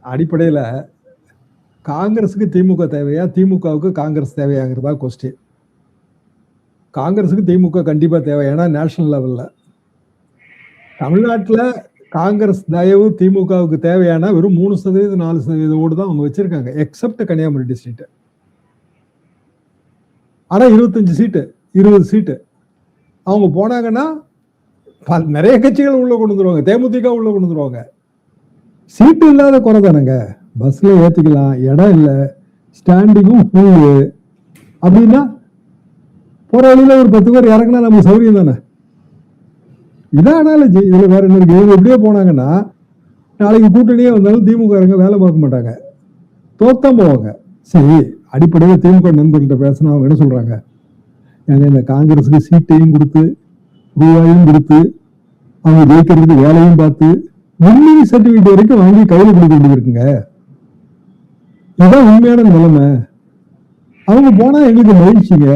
அடிப்படையில காங்கிரஸுக்கு திமுக தேவையா, திமுகவுக்கு காங்கிரஸ் தேவையாங்கிறதா கொஸ்டின். காங்கிரஸுக்கு திமுக கண்டிப்பா தேவை. ஏன்னா நேஷனல் லெவல்ல தமிழ்நாட்டில் காங்கிரஸ் தயவு திமுகவுக்கு தேவையான வெறும் 3% 4% ஓடு தான் அவங்க வச்சிருக்காங்க, எக்ஸப்ட் கன்னியாகுமரி டிஸ்ட்ரிக்ட். ஆனா 25 சீட்டு 20 சீட்டு அவங்க போனாங்கன்னா நிறைய கட்சிகள் உள்ள கொண்டு வந்துருவாங்க, தேமுதிக உள்ள கொண்டு வந்துருவாங்க. சீட்டு இல்லாத குறை தானங்க, பஸ்ல ஏத்திக்கலாம், இடம் இல்லை, ஸ்டாண்டிங்கும் ஃபுல்லு அப்படின்னா போற வழியில ஒரு 10 பேர் இறங்கினா நமக்கு சௌரியம் தானே. இதான் அனாலஜி. இதுல வேற என்ன இருக்கு? இவங்க எப்படியே போனாங்கன்னா நாளைக்கு கூட்டணியே வந்தாலும் திமுக வேலை பார்க்க மாட்டாங்க, தோத்தம் போவாங்க. சரி, அடிப்படையில் திமுக நண்பர்கள்ட்ட பேசினா அவங்க என்ன சொல்றாங்க, இந்த காங்கிரஸுக்கு சீட்டையும் கொடுத்து ரூபாயும் கொடுத்து அவங்க ஜெயிக்கிறதுக்கு வேலையும் பார்த்து முன்னணி சர்டிபிகேட் வரைக்கும் வாங்கி கையில் கொடுக்க வேண்டியது இருக்குங்க. இதுதான் உண்மையான நிலைமை. அவங்க போனா எங்களுக்கு மகிழ்ச்சிங்க.